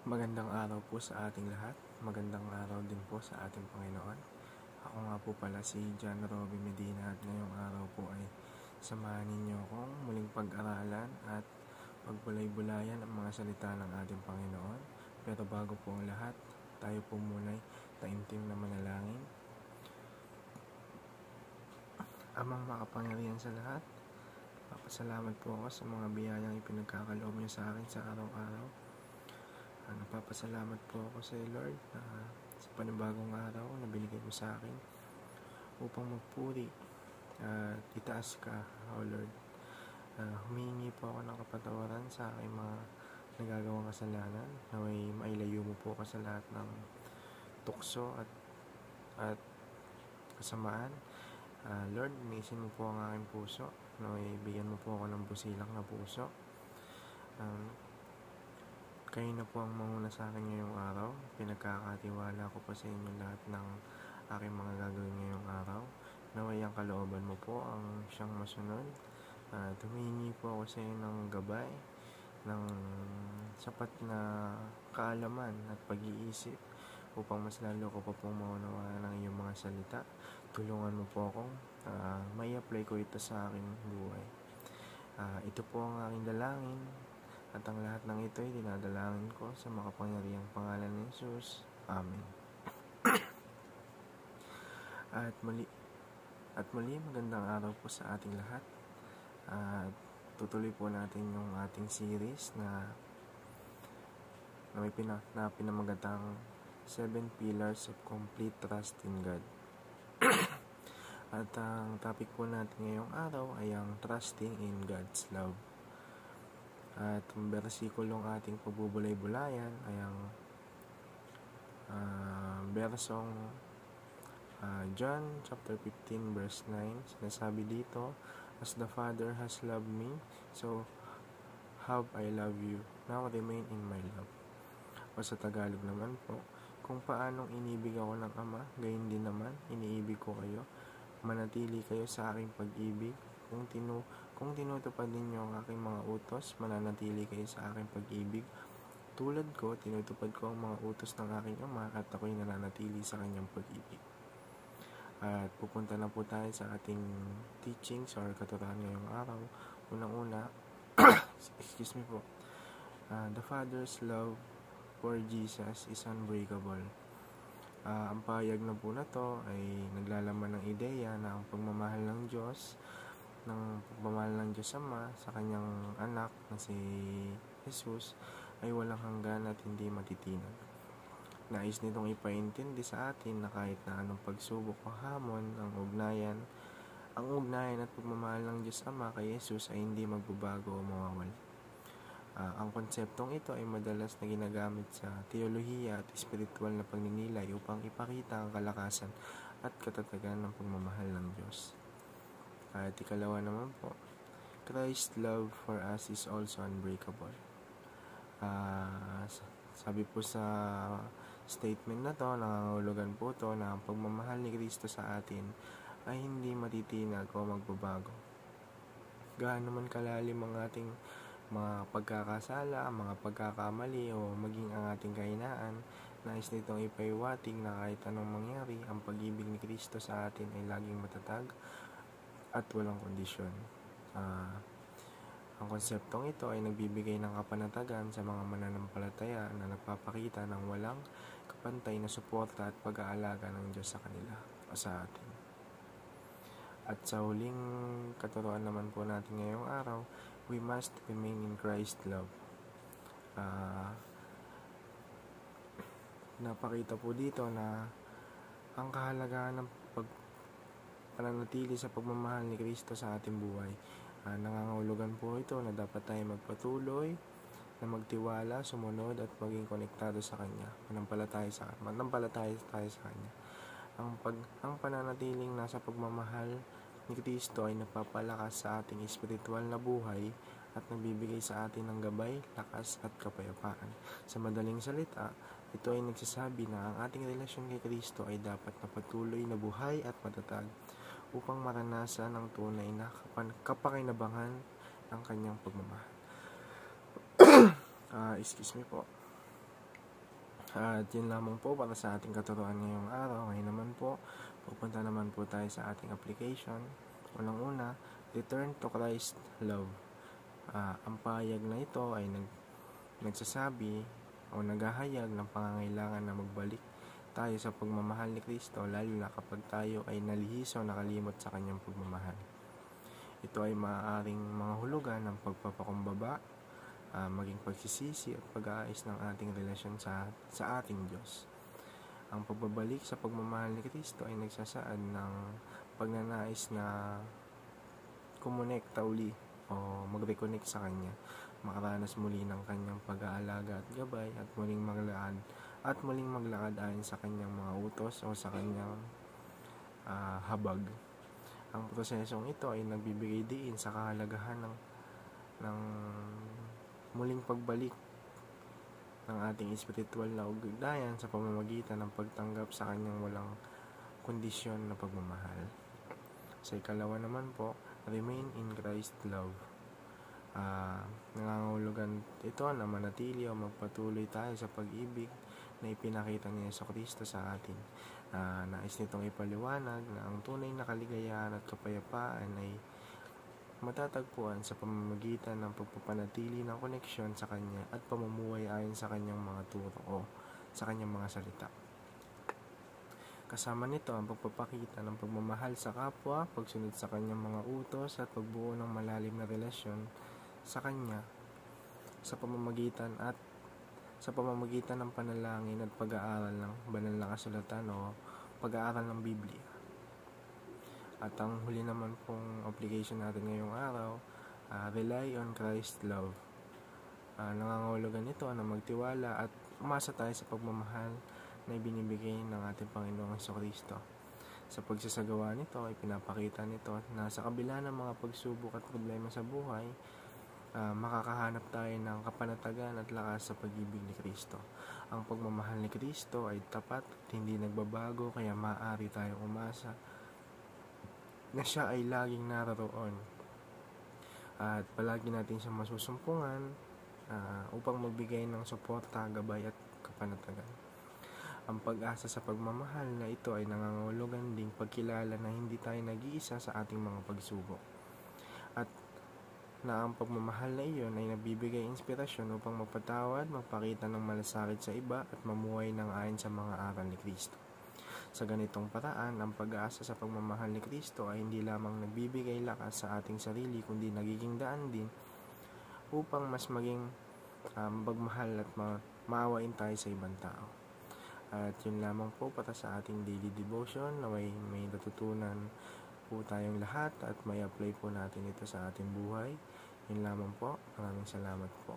Magandang araw po sa ating lahat. Magandang araw din po sa ating Panginoon. Ako nga po pala si John Robby Medina at ngayong araw po ay samahan ninyo akong muling pag-aralan at pagbulay-bulayan ang mga salita ng ating Panginoon. Pero bago po ang lahat, tayo po muna'y taimtim na manalangin. Amang makapangyarihan sa lahat, papasalamat po ako sa mga biyayang ipinagkakaloob niyo sa akin sa araw-araw. Napapasalamat po ako sa iyo, Lord, sa panibagong araw na binigay mo sa akin upang magpuri at itaas ka, O Lord. Humingi po ako ng kapatawaran sa aking mga nagagawang kasalanan, na may mailayo mo po ako sa lahat ng tukso at kasamaan. Lord, nisin mo po ang aking puso, na may bigyan mo po ako ng busilak na puso. Kayo na po ang manguna sa akin ngayong araw. Pinagkakatiwala ko po sa inyo lahat ng aking mga gagawin ngayong araw. Naway ang kalooban mo po ang siyang masunod. Humingi po ako sa inyo ng gabay, ng sapat na kaalaman at pag-iisip upang mas lalo ko pa pong maunawaan ng iyong mga salita. Tulungan mo po akong may apply ko ito sa aking buhay. Ito po ang aking dalangin. At ang lahat ng ito ay dinadalangin ko sa makapangyarihang pangalan ni Jesus. Amen. At muli, magandang araw po sa ating lahat. At tutuloy po natin yung ating series na may pinamagatang 7 Pillars of Complete Trust in God. At ang topic po natin ngayong araw ay ang Trusting in God's Love. At ang versikulong ating pagbubulay-bulayan ay ang bersong John chapter 15 verse 9. Sinasabi dito, "As the Father has loved me, so have I loved you. Now remain in my love." O sa Tagalog naman po, kung paanong inibig ako ng Ama, gayon din naman iniibig ko kayo. Manatili kayo sa aking pag-ibig. Kung tinutupad ninyo ang aking mga utos, mananatili kayo sa aking pag-ibig. Tulad ko, tinutupad ko ang mga utos ng aking Ama at ako'y nananatili sa kanyang pag-ibig. At pupunta na po tayo sa ating teachings or katuruan ngayong araw. Unang-una, excuse me po, the Father's love for Jesus is unbreakable. Ang pahayag na po na to ay naglalaman ng ideya na ang pagmamahal ng Diyos Ama sa kanyang anak na si Jesus ay walang hanggan at hindi matitinag. Nais nitong ipaintindi sa atin na kahit na anong pagsubok o hamon, ang ugnayan at pagmamahal ng Diyos Ama kay Jesus ay hindi magbabago o mawawala. Ang konseptong ito ay madalas na ginagamit sa teolohiya at espiritual na pagninilay upang ipakita ang kalakasan at katatagan ng pagmamahal ng Diyos. At ikalawa naman po, Christ's love for us is also unbreakable. Sabi po sa statement na to, nangangahulugan po to na ang pagmamahal ni Kristo sa atin ay hindi matitinag o magbabago. Gaano man kalalim ang ating mga pagkakasala, mga pagkakamali o maging ang ating kahinaan, nais nitong ipaiwating na kahit anong mangyari, ang pag-ibig ni Kristo sa atin ay laging matatag at walang kondisyon. Ang konseptong ito ay nagbibigay ng kapanatagan sa mga mananampalataya na nagpapakita ng walang kapantay na suporta at pag-aalaga ng Diyos sa kanila o sa atin. At sa huling katuruan naman po natin ngayong araw, we must remain in Christ's love. Napakita po dito na ang kahalagahan ng pananatili sa pagmamahal ni Kristo sa ating buhay. Nangangahulugan po ito na dapat tayo magpatuloy na magtiwala, sumunod at maging konektado sa Kanya. Manampalataya tayo sa Kanya. Ang pananatiling nasa pagmamahal ni Kristo ay napapalakas sa ating espiritual na buhay at nagbibigay sa atin ng gabay, lakas at kapayapaan. Sa madaling salita, ito ay nagsasabi na ang ating relasyon kay Kristo ay dapat na patuloy na buhay at matatag upang maranasan ang tunay na kapakinabangan ng kanyang pagmamahal. Excuse me po. At yun lamang po para sa ating katuruan ngayong araw. Ngayon naman po, pupunta naman po tayo sa ating application. Unang-una, return to Christ love. Ang pahayag na ito ay nagsasabi o naghahayag ng pangangailangan na magbalik tayo sa pagmamahal ni Kristo, lalo na kapag tayo ay nalihis o nakalimot sa kanyang pagmamahal. Ito ay maaaring mga hulugan ng pagpapakumbaba, maging pagsisisi at pag-aayos ng ating relasyon sa ating Diyos. Ang pagbabalik sa pagmamahal ni Kristo ay nagsasaad ng pagnanais na kumonekta uli o mag-reconnect sa Kanya, makaranas muli ng Kanyang pag-aalaga at gabay at muling maglakad ayon sa Kanyang mga utos o sa Kanyang habag. Ang prosesong ito ay nagbibigay diin sa kahalagahan ng muling pagbalik ng ating espiritual na ugnayan sa pamamagitan ng pagtanggap sa Kanyang walang kondisyon na pagmamahal. Sa ikalawa naman po, remain in Christ love. Nangangahulugan ito na manatili o magpatuloy tayo sa pag-ibig na ipinakita ni Jesucristo sa atin. Nais nitong ipaliwanag na ang tunay na kaligayahan at kapayapaan ay matatagpuan sa pamamagitan ng pagpapanatili ng koneksyon sa Kanya at pamumuhay ayon sa Kanyang mga turo o sa Kanyang mga salita. Kasama nito ang pagpapakita ng pagmamahal sa kapwa, pagsunod sa Kanyang mga utos at pagbuo ng malalim na relasyon sa Kanya sa pamamagitan ng panalangin at pag-aaral ng banal na kasulatan o pag-aaral ng Biblia. At ang huli naman pong application natin ngayong araw, rely on Christ love. Nangangahulugan ito na magtiwala at umasa tayo sa pagmamahal na ibinibigay ng ating Panginoong Jesucristo. Sa pagsasagawa nito ay pinapakita nito na sa kabila ng mga pagsubok at problema sa buhay, makakahanap tayo ng kapanatagan at lakas sa pag-ibig ni Kristo. Ang pagmamahal ni Kristo ay tapat at hindi nagbabago, kaya maaari tayong umasa na siya ay laging naroroon at palagi natin siyang masusumpungan upang magbigay ng suporta, gabay at kapanatagan. Ang pag-asa sa pagmamahal na ito ay nangangahulugan ding pagkilala na hindi tayo nag-iisa sa ating mga pagsubok at na ang pagmamahal na iyon ay nagbibigay inspirasyon upang magpatawad, magpakita ng malasakit sa iba at mamuhay ng ayon sa mga aral ni Kristo. Sa ganitong paraan, ang pag-asa sa pagmamahal ni Kristo ay hindi lamang nagbibigay lakas sa ating sarili, kundi nagiging daan din upang mas maging magmahal at maawain tayo sa ibang tao. At yun lamang po para sa ating daily devotion na may natutunan po tayong lahat at may apply po natin ito sa ating buhay. Yun lamang po. Maraming salamat po.